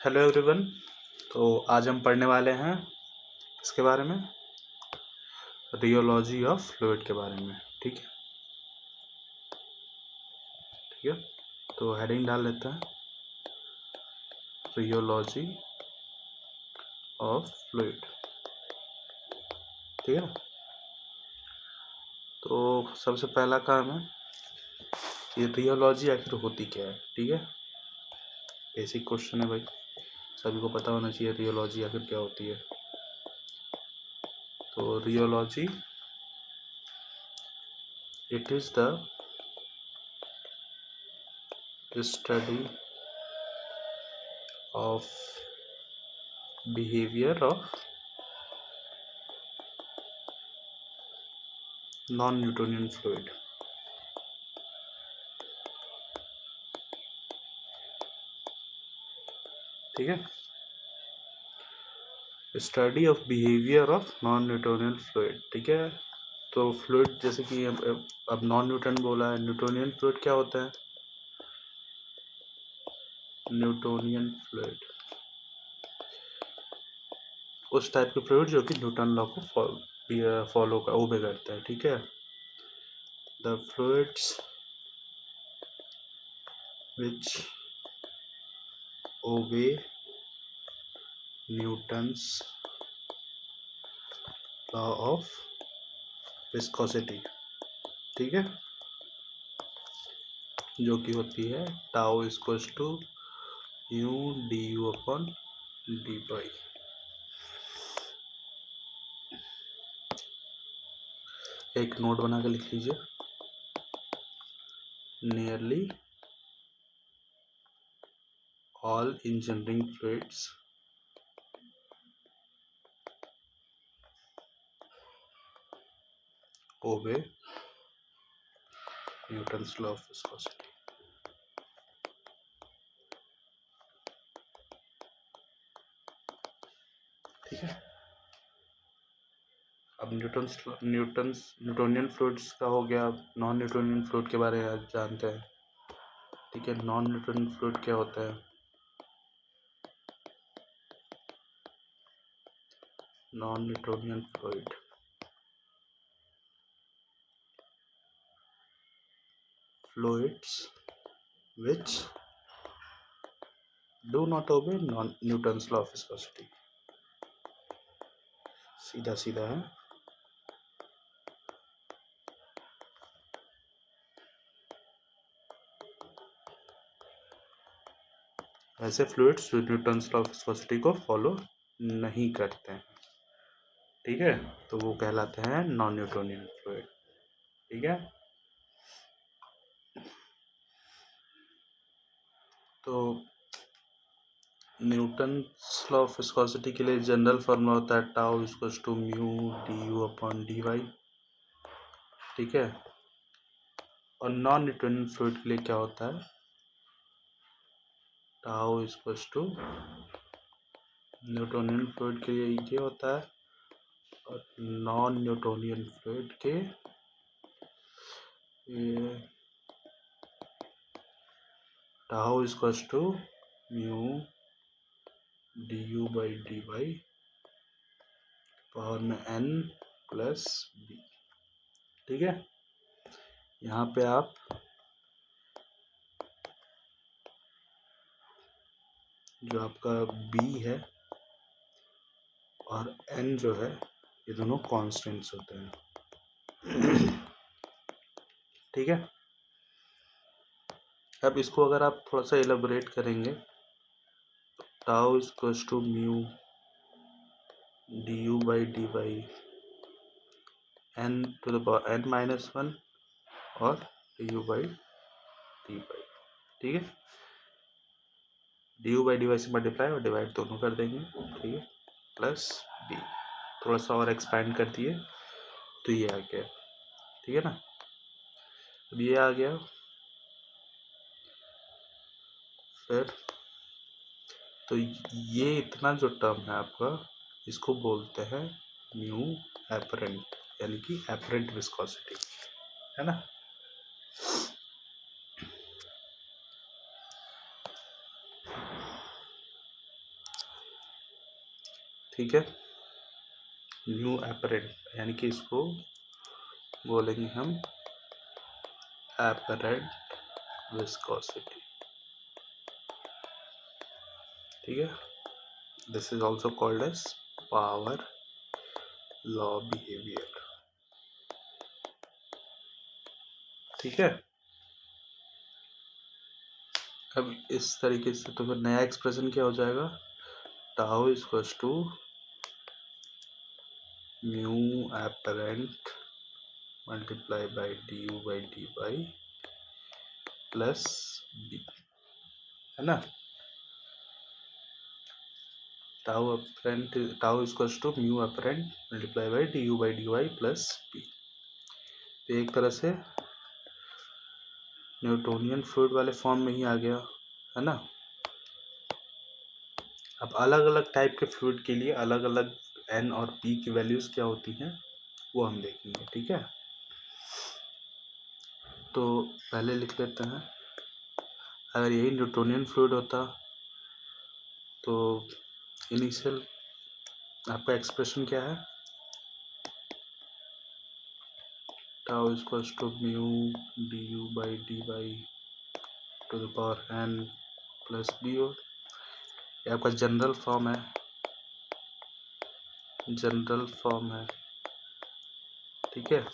Hello everyone. तो आज हम पढ़ने वाले हैं इसके बारे में, रियोलॉजी ऑफ फ्लूइड के बारे में। ठीक है, ठीक है। तो हेडिंग डाल लेते हैं, रियोलॉजी ऑफ फ्लूइड। ठीक है। तो सबसे पहला काम है कि रियोलॉजी आखिर होती क्या है। ठीक है, बेसिक क्वेश्चन है भाई, सभी को पता होना चाहिए रियोलॉजी आखिर क्या होती है। तो rheology it is the study of behaviour of non Newtonian fluid. ठीक है, study of behaviour of non Newtonian fluid. ठीक है, तो फ्लूइड जैसे कि अब नॉन न्यूटन बोला है, न्यूटोनियन फ्लूइड क्या होता है? न्यूटोनियन फ्लूइड उस टाइप के फ्लूइड जो कि न्यूटन लॉ को फॉलो का ओबे करता है। ठीक है, द फ्लूइड्स विच ओबे न्यूटन्स लॉ ऑफ विस्कोसिटी। ठीक है, जो कि होती है tau equals to u d you upon d by. एक नोट बना के लिख लीजिए, nearly all engineering fluids obey Newton's law of viscosity. ठीक है, अब न्यूटोनियन फ्लूइड्स का हो गया। नॉन न्यूटोनियन फ्लूइड के बारे में आज जानते हैं। ठीक है, नॉन न्यूटोनियन फ्लूइड क्या होता है? Non Newtonian fluid fluids which do not obey Newton's law of viscosity। सीधा सीधा है। ऐसे फ्लूइड्स जो न्यूटन्स लॉ ऑफ विस्कोसिटी को फॉलो नहीं करते हैं। ठीक है, तो वो कहलाते हैं नॉन न्यूटोनियन फ्लूइड। ठीक है, तो न्यूटन्स लॉ ऑफ विस्कोसिटी के लिए जनरल फॉर्मूला होता है tau equals to mu D you upon D Y. ठीक है, और नॉन न्यूटोनियन फ्लूइड के लिए क्या होता है? Tau equals to, Newtonian fluid के लिए ये होता है, और नॉन न्यूटोनियन फ्लूइड के ये tau equals to mu D you by D Y power में n प्लस बी। ठीक है, यहाँ पे आप जो आपका b है और n जो है ये दोनों कॉन्स्टेंट्स होते हैं। ठीक है, अब इसको अगर आप थोड़ा सा एलाबोरेट करेंगे, tau equals to mu D you by D Y n to the power n minus 1 और D you by D Y. ठीक है, D you by D Y से मल्टीप्लाई और डिवाइड दोनों कर देंगे। ठीक है, प्लस बी, थोड़ा सा और एक्सपैंड कर दिए तो ये आ गया। ठीक है ना, अब ये आ गया। फिर तो ये इतना जो टर्म है आपका, इसको बोलते हैं म्यू एपरेंट, यानी कि एपरेंट विस्कोसिटी, है ना। ठीक है, न्यू एपरेंट, यानी कि इसको बोलेंगे हम एपरेंट विस्कोसिटी। ठीक है, this is also called as power law behaviour. ठीक है, अब इस तरीके से तो फिर नया एक्सप्रेशन क्या हो जाएगा, tau is equals to mu apparent multiply by D you by D Y plus B, है ना। Tau apparent, tau equals to mu apparent multiply by D you by D Y plus B. तो एक तरह से Newtonian fluid वाले form में ही आ गया, है ना। अब अलग अलग टाइप के फ्लूइड के लिए अलग अलग एन और पी की वैल्यूज क्या होती हैं वो हम देखेंगे। ठीक है, तो पहले लिख लेते हैं, अगर यही न्यूटोनियन फ्लूइड होता तो इनिशियल आपका एक्सप्रेशन क्या है, tau equals to mu D you by D Y to the power N plus B, और ये आपका जनरल फॉर्म है, जनरल फॉर्म है। ठीक है,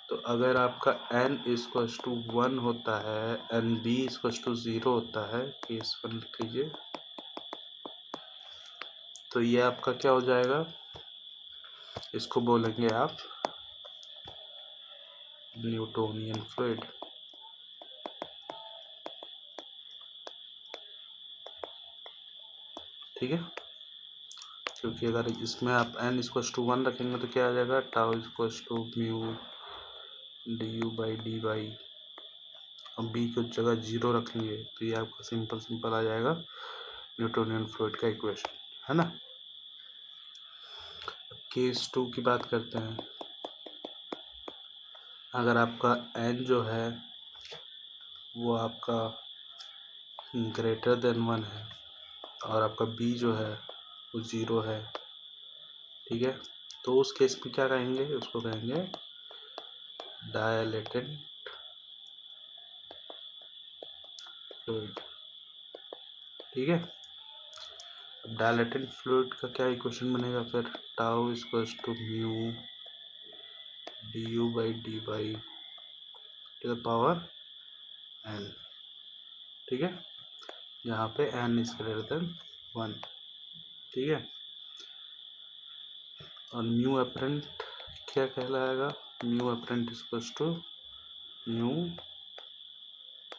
तो अगर आपका n इक्वल्स टू 1 होता है, एन बी इक्वल्स टू 0 होता है, केस 1 लिख लीजिए, तो ये आपका क्या हो जाएगा, इसको बोलेंगे आप न्यूटोनियन फ्लूइड। ठीक है, क्योंकि अगर इसमें आप n इक्वल्स टू 1 रखेंगे तो क्या आ जाएगा, tau equals to mu D you by D Y, और बी की जगह 0 रखेंगे तो ये आपका सिंपल सिंपल आ जाएगा न्यूटोनियन फ्लूइड का इक्वेशन, है ना। केस 2 की बात करते हैं, अगर आपका n जो है वो आपका ग्रेटर देन 1 है और आपका b जो है वो 0 है, ठीक है, तो उस केस में क्या कहेंगे, उसको कहेंगे डायलेटेंट फ्लूइड। ठीक है, अब डायलेटेंट फ्लूइड का क्या इक्वेशन बनेगा फिर, tau equals to mu D you by D Y to the power n। ठीक है, यहाँ पे n इज ग्रेटर देन 1। ठीक है, और म्यू अपरेंट क्या कहलाएगा, mu apparent equals to mu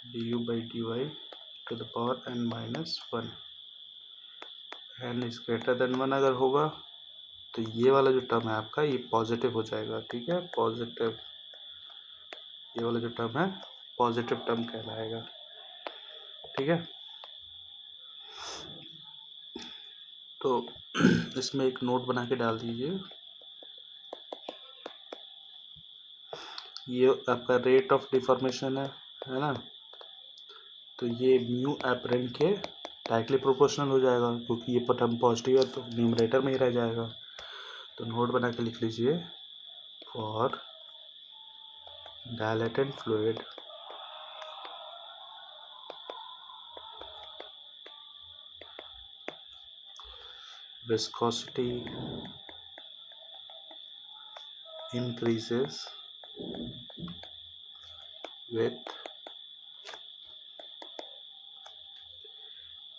D you by D Y to the power n minus 1। n is greater than 1 अगर होगा तो ये वाला जो टर्म है आपका ये पॉजिटिव हो जाएगा। ठीक है, पॉजिटिव, ये वाला जो टर्म है पॉजिटिव टर्म कहलाएगा। ठीक है, तो इसमें एक नोट बना के डाल दीजिए, ये आपका रेट ऑफ डिफॉर्मेशन है ना, तो ये म्यू एपरेंट के डायरेक्टली प्रोपोर्शनल हो जाएगा, क्योंकि ये टर्म पॉजिटिव है तो न्यूमरेटर में ही रह जाएगा। तो नोट बना के लिख लीजिए, for dilatant fluid viscosity increases with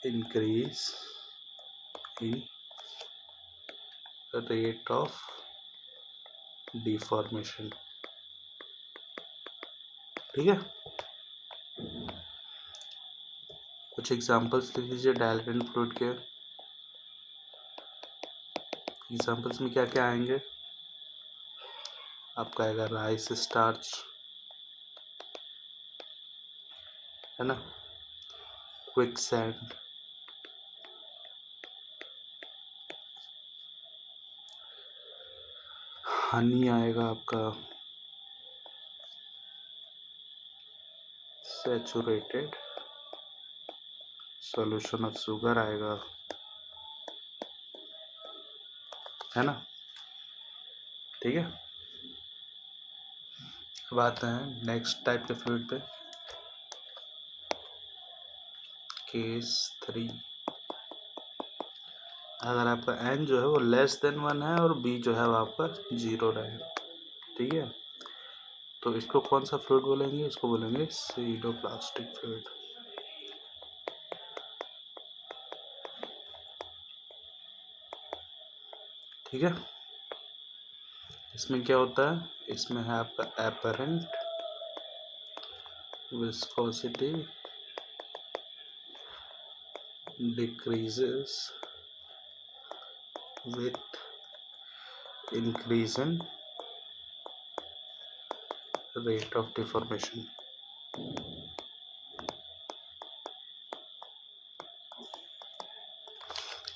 increase in rate of deformation। ठीक है, कुछ एग्जांपल्स लिख लीजिए डायलेटेंट फ्लूइड के। एग्जांपल्स में क्या क्या आएंगे, आपका आएगा राइस स्टार्च, है ना, क्विक सैंड, हनी आएगा आपका, सैचुरेटेड सॉल्यूशन ऑफ शुगर आएगा, है ना, ठीक है। अब आते हैं नेक्स्ट टाइप के फ्लूइड पे, केस 3। अगर आपका n जो है वो लेस देन 1 है और b जो है वो आपका 0 रहेगा, ठीक है। तो इसको कौन सा फ्लूइड बोलेंगे, इसको बोलेंगे सीडोप्लास्टिक फ्लूइड, ठीक है। इसमें क्या होता है, इसमें है आपका apparent viscosity decreases with increase in rate of deformation।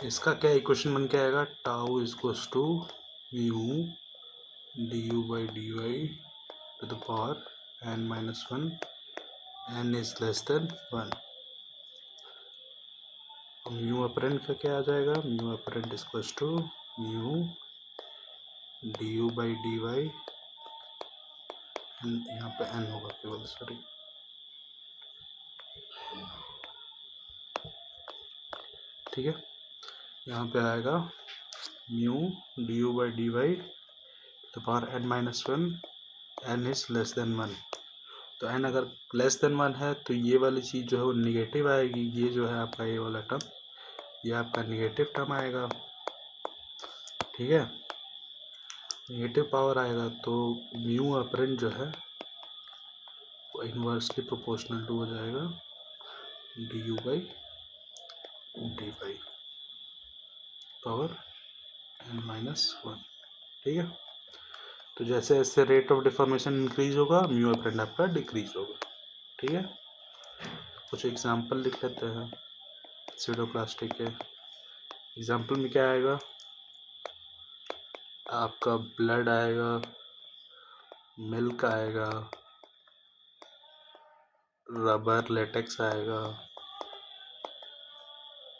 इसका क्या इक्वेशन बन के आएगा, tau is equals to mu D you by D Y to the power n-1, n is less than 1। Mu apparent का क्या आ जाएगा, mu apparent is equals to mu D you by D y, यहाँ पे n होगा केवल, sorry, ठीक है। यहाँ पे आएगा mu D you by D y तो power n-1, n is less than 1। तो n अगर लेस देन 1 है तो ये वाली चीज़ जो है वो निगेटिव आएगी, ये जो है आपका ये वाला टर्म, ये आपका निगेटिव टर्म आएगा, ठीक है, निगेटिव पावर आएगा। तो म्यू अपरेंट जो है वो इन्वर्सली प्रोपोर्शनल टू हो जाएगा d you by D Y power n-1, ठीक है। तो जैसे जैसे रेट ऑफ डिफॉर्मेशन इंक्रीज होगा म्यू अपरेंट आपका डिक्रीज होगा, ठीक है। कुछ एग्जांपल लिख लेते हैं सीडोप्लास्टिक के। एग्जांपल में क्या आएगा, आपका ब्लड आएगा, मिल्क आएगा, रबर लेटेक्स आएगा,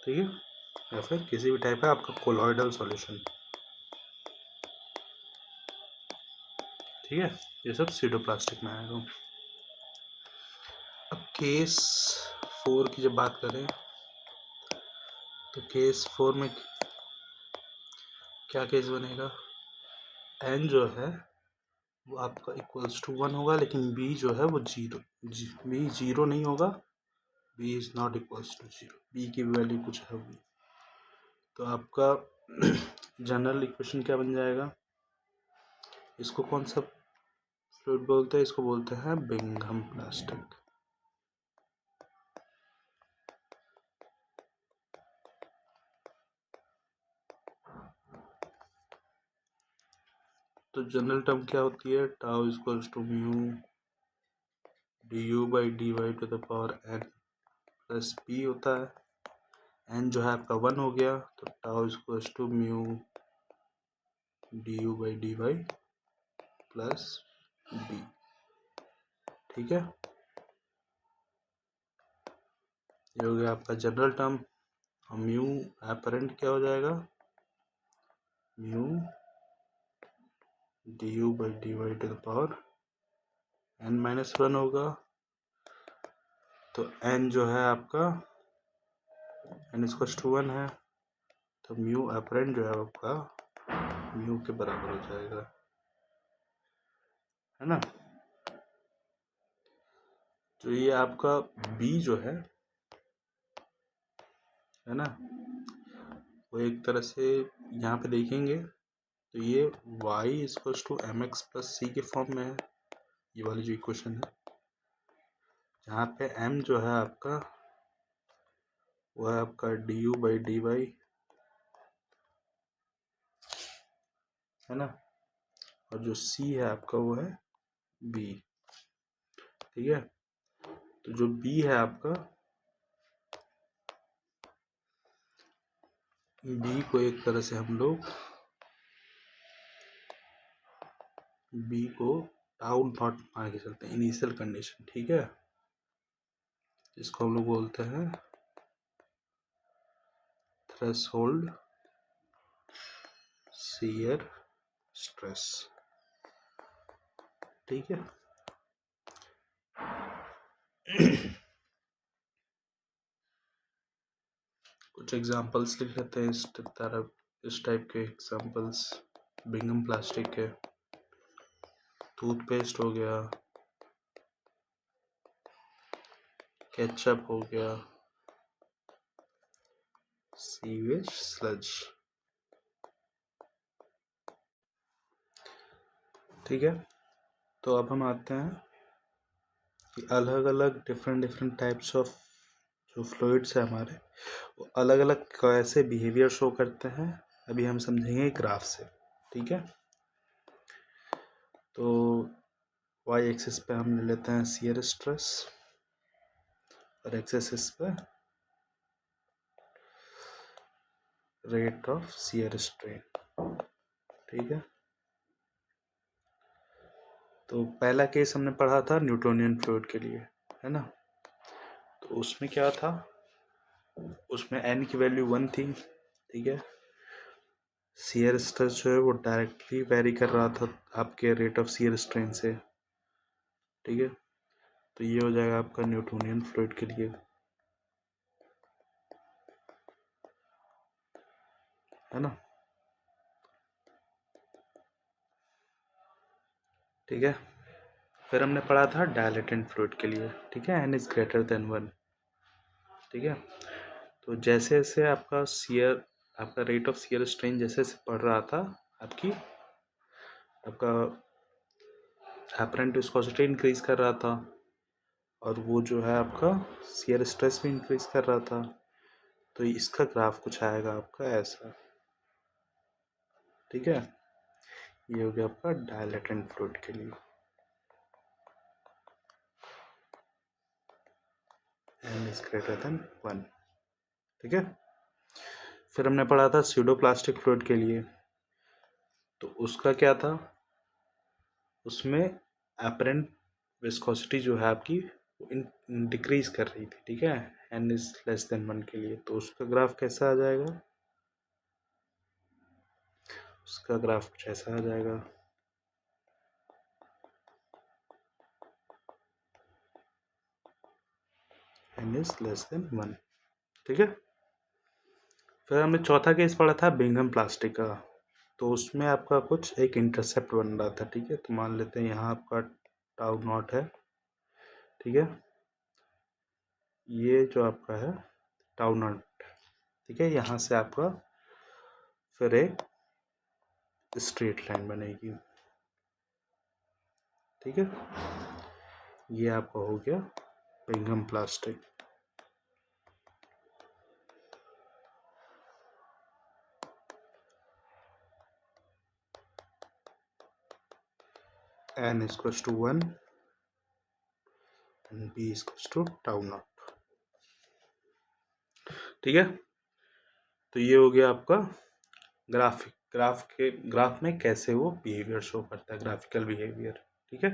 ठीक है, या फिर किसी भी टाइप का आपका कोलॉइडल सॉल्यूशन, ठीक है। ये सब सीडोप्लास्टिक में आएगा। अब केस 4 की जब बात करें तो केस 4 में क्या केस बनेगा, n जो है वो आपका इक्वल्स टू 1 होगा, लेकिन b जो है वो b जीरो नहीं होगा, b is not equals to 0, b की वैल्यू कुछ है होगी। तो आपका जनरल इक्वेशन क्या बन जाएगा, इसको कौन सा फ्लूइड बोलते हैं, इसको बोलते हैं बिंघम प्लास्टिक। तो जनरल टर्म क्या होती है, tau is equals to mu D you by D Y to the power n plus b होता है। n जो है आपका 1 हो गया तो tau is equals to mu D you by D Y plus b, ठीक है। ये हो गया आपका जनरल टर्म। और म्यू अपरेंट क्या हो जाएगा, mu D you by D Y to the power n-1 होगा। तो n जो है आपका n इक्वल्स टू 1 है, तो म्यू अपरेंट जो है आपका म्यू के बराबर हो जाएगा, है ना। तो ये आपका b जो है ना, वो एक तरह से यहाँ पे देखेंगे तो ये y equals to m x plus c के फॉर्म में है, ये वाली जो इक्वेशन है, जहाँ पे m जो है आपका वो है आपका d you by D y, है ना, और जो c है आपका वो है b, ठीक है। तो जो b है आपका, b को एक तरह से हम लोग b को टाउ नॉट मान के चलते हैं, इनिशियल कंडीशन, ठीक है। इसको हम लोग बोलते हैं थ्रेशोल्ड शियर स्ट्रेस। ठीक है। कुछ एग्जांपल्स लिख लेते हैं इस टाइप के एग्जांपल्स। बिंगम प्लास्टिक के, टूथपेस्ट हो गया, केचप हो गया, सीवेज स्लज। ठीक है। तो अब हम आते हैं कि अलग अलग डिफरेंट टाइप्स ऑफ जो फ्लूइड्स है हमारे, वो अलग अलग कैसे बिहेवियर शो करते हैं, अभी हम समझेंगे ग्राफ से। ठीक है। तो वाई एक्सिस पे हम ले लेते हैं शियर स्ट्रेस और एक्स एक्सिस पे रेट ऑफ शियर स्ट्रेन। ठीक है। तो पहला केस हमने पढ़ा था न्यूटोनियन फ्लूइड के लिए, है ना। तो उसमें क्या था, उसमें n की वैल्यू 1 थी। ठीक है। शियर स्ट्रेस जो है वो डायरेक्टली वेरी कर रहा था आपके रेट ऑफ शियर स्ट्रेन से। ठीक है। तो ये हो जाएगा आपका न्यूटोनियन फ्लूइड के लिए, है ना। ठीक है। फिर हमने पढ़ा था डायलेटेंट फ्लूइड के लिए। ठीक है। n is greater than 1। ठीक है। तो जैसे जैसे आपका रेट ऑफ शियर स्ट्रेन जैसे जैसे बढ़ रहा था, आपका एपरेंट विस्कोसिटी इंक्रीज कर रहा था, और वो जो है आपका शियर स्ट्रेस भी इंक्रीज कर रहा था। तो इसका ग्राफ कुछ आएगा आपका ऐसा। ठीक है। ये हो गया आपका डायलेटेंट फ्लूइड के लिए, n इज ग्रेटर देन 1। ठीक है। फिर हमने पढ़ा था स्यूडोप्लास्टिक फ्लूइड के लिए। तो उसका क्या था, उसमें एपरेंट विस्कोसिटी जो है आपकी डिक्रीज कर रही थी। ठीक है। n इज लेस देन 1 के लिए। तो उसका ग्राफ कैसा आ जाएगा, उसका ग्राफ कुछ ऐसा आ जाएगा। n is less than 1। ठीक है। फिर हमने चौथा केस पढ़ा था बिंघम प्लास्टिक का। तो उसमें आपका कुछ एक इंटरसेप्ट बन रहा था। ठीक है। तो मान लेते हैं यहाँ आपका टाउ नॉट है। ठीक है। ये जो आपका है टाउ नॉट। ठीक है। यहाँ से आपका फिर एक स्ट्रेट लाइन बनेगी। ठीक है। ये आपका हो गया Bingham plastic. n is equals to 1 and b is equals to tau naught। ठीक है। तो ये हो गया आपका ग्राफ में कैसे वो बिहेवियर शो करता है, ग्राफिकल बिहेवियर। ठीक है।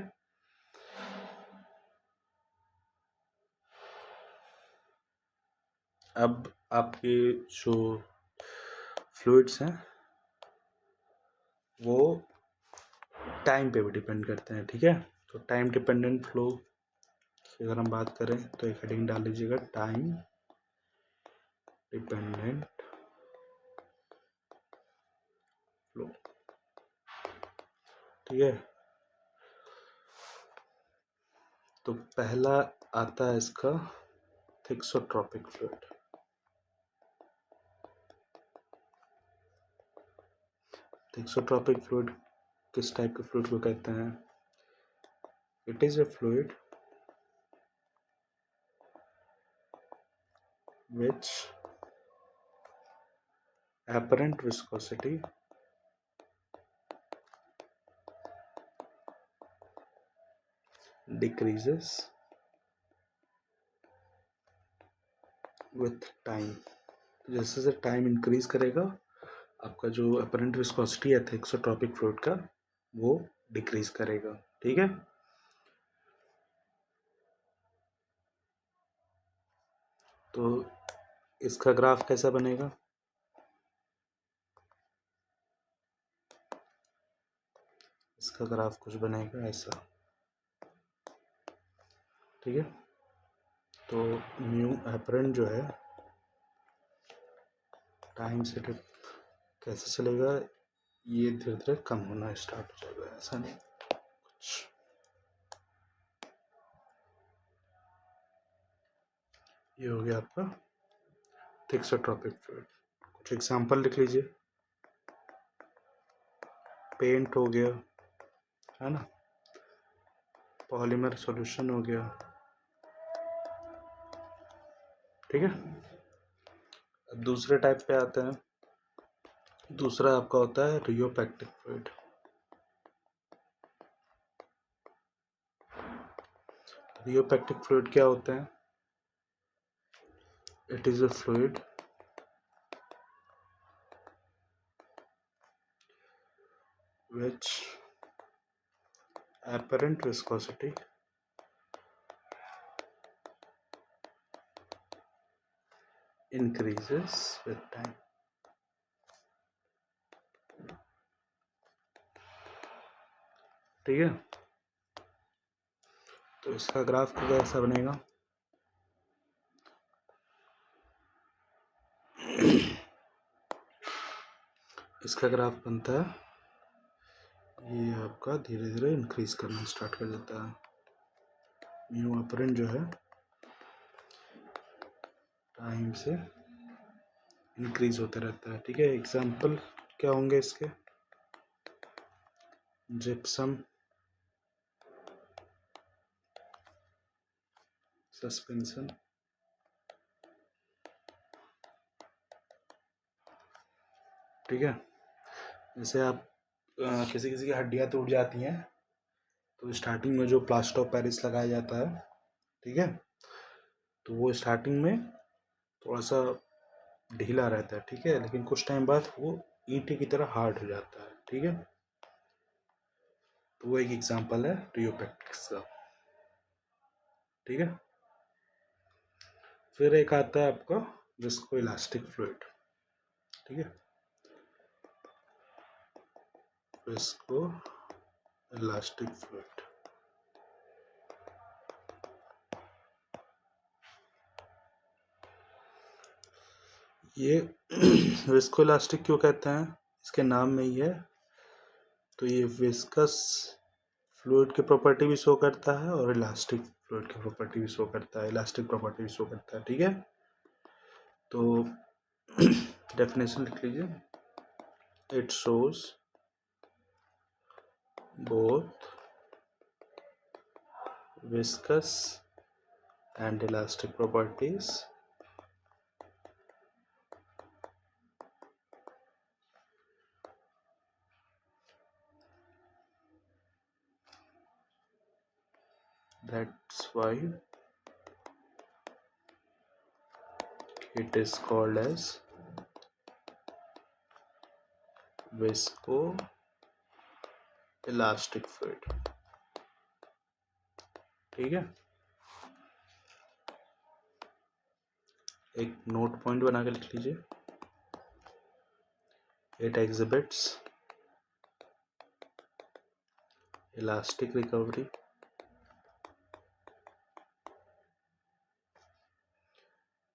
अब आपके जो फ्लूइड्स हैं वो टाइम पे भी डिपेंड करते हैं। ठीक है। तो टाइम डिपेंडेंट फ्लो की अगर हम बात करें तो एक हेडिंग डाल लीजिएगा, टाइम डिपेंडेंट फ्लो। ठीक है। तो पहला आता है इसका थिक्सोट्रॉपिक फ्लूइड। थिक्सोट्रॉपिक फ्लूइड किस टाइप के फ्लूइड को कहते हैं, it is a fluid which apparent viscosity decreases with time। जैसे जैसे टाइम इंक्रीज करेगा आपका जो अपरेंट विस्कोसिटी है थिक्सोट्रॉपिक फ्लूइड का वो डिक्रीज करेगा। ठीक है। तो इसका ग्राफ कैसा बनेगा, इसका ग्राफ कुछ बनेगा ऐसा, ठीक है। तो म्यू एपरेंट जो है टाइम से कैसे चलेगा, ये धीरे धीरे कम होना स्टार्ट हो जाएगा, ऐसा नहीं कुछ। ये हो गया आपका थिक्सोट्रोपिक फ्लूइड। कुछ एग्जांपल लिख लीजिए। पेंट हो गया, है ना, पॉलीमर सॉल्यूशन हो गया, ठीक है। अब दूसरे टाइप पे आते हैं। दूसरा आपका होता है रियोपेक्टिक फ्लूइड। रियोपेक्टिक फ्लूइड क्या होते हैं? It is a fluid which apparent viscosity increases with time। ठीक है। तो इसका ग्राफ कैसा बनेगा? इसका ग्राफ बनता है, ये आपका धीरे धीरे इंक्रीज करना स्टार्ट कर देता है। म्यू अपरेंट जो है टाइम से इंक्रीज होता रहता है, ठीक है। एग्जांपल क्या होंगे इसके? जिप्सम सस्पेंशन, ठीक है। जैसे आप किसी किसी की हड्डियां टूट जाती हैं तो स्टार्टिंग में जो प्लास्टर ऑफ पेरिस लगाया जाता है, ठीक है, तो वो स्टार्टिंग में थोड़ा सा ढीला रहता है, ठीक है, लेकिन कुछ टाइम बाद वो ईंटे की तरह हार्ड हो जाता है, ठीक है। तो वो एक एग्जांपल है रियोपेक्टिक्स का, ठीक है। फिर एक आता है आपका विस्को इलास्टिक फ्लूइड, ठीक है। विस्को इलास्टिक फ्लूइड, ये विस्को इलास्टिक क्यों कहते हैं? इसके नाम में ही है। तो ये विस्कस फ्लूइड की प्रॉपर्टी भी शो करता है और इलास्टिक फ्लूइड की प्रॉपर्टी भी शो करता है, इलास्टिक प्रॉपर्टी भी शो करता है, ठीक है। तो डेफिनेशन लिख लीजिए। It shows both viscous and elastic properties that's why it is called as viscoelastic fluid, ठीक है। एक नोट पॉइंट बना के लिख लीजिए। It exhibits elastic recovery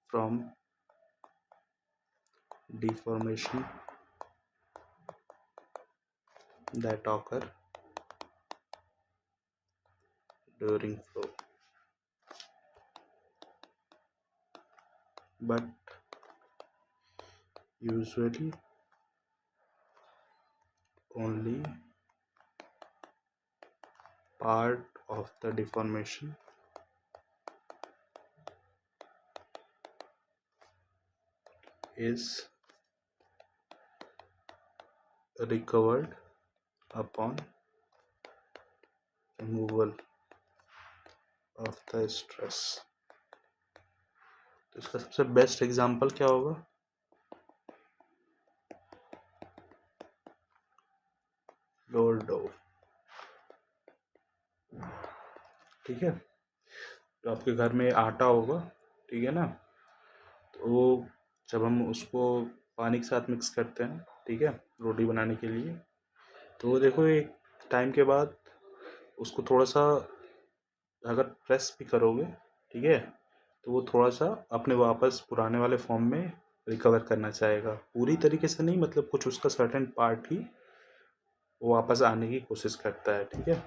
from deformation that occur during flow, but usually only part of the deformation is recovered upon removal of the stress। तो इसका सबसे बेस्ट एग्जांपल क्या होगा? लोरडो, ठीक है। तो आपके घर में आटा होगा, ठीक है ना, तो जब हम उसको पानी के साथ मिक्स करते हैं, ठीक है, रोटी बनाने के लिए, तो देखो एक टाइम के बाद उसको थोड़ा सा अगर प्रेस भी करोगे, ठीक है, तो वो थोड़ा सा अपने वापस पुराने वाले फॉर्म में रिकवर करना चाहेगा। पूरी तरीके से नहीं, मतलब कुछ उसका सर्टेन पार्ट ही वो वापस आने की कोशिश करता है, ठीक है।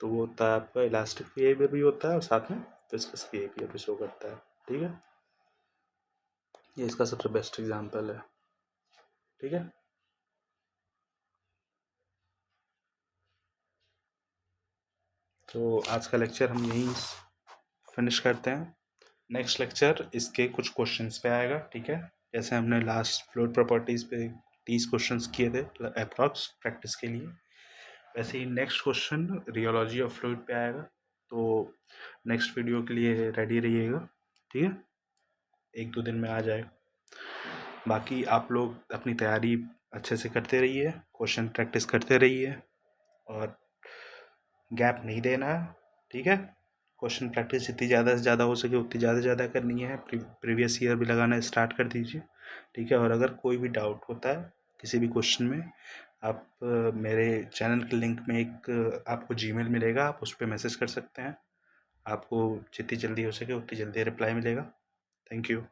तो वो होता है आपका इलास्टिक बिहेवियर भी होता है और साथ में विस्कस बिहेवियर भी शो करता है, ठीक है। ये इसका सबसे बेस्ट एग्जांपल है, ठीक है। तो आज का लेक्चर हम यहीं फिनिश करते हैं। नेक्स्ट लेक्चर इसके कुछ क्वेश्चंस पे आएगा, ठीक है। जैसे हमने लास्ट फ्लूइड प्रॉपर्टीज पे 30 क्वेश्चंस किए थे अप्रॉक्स प्रैक्टिस के लिए, वैसे ही next question rheology of fluid पे आएगा। तो नेक्स्ट वीडियो के लिए रेडी रहिएगा, ठीक है। 1-2 दिन में आ जाए। बाकी आप लोग अपनी तैयारी अच्छे से करते रहिए, क्वेश्चन प्रैक्टिस करते रहिए और गैप नहीं देना है, ठीक है। क्वेश्चन प्रैक्टिस जितनी ज़्यादा से ज़्यादा हो सके उतनी ज़्यादा से ज़्यादा करनी है। प्रीवियस ईयर भी लगाना स्टार्ट कर दीजिए, ठीक है। और अगर कोई भी डाउट होता है किसी भी क्वेश्चन में, आप मेरे चैनल के लिंक में एक आपको जीमेल मिलेगा, आप उस पर मैसेज कर सकते हैं। आपको जितनी जल्दी हो सके उतनी जल्दी रिप्लाई मिलेगा। Thank you.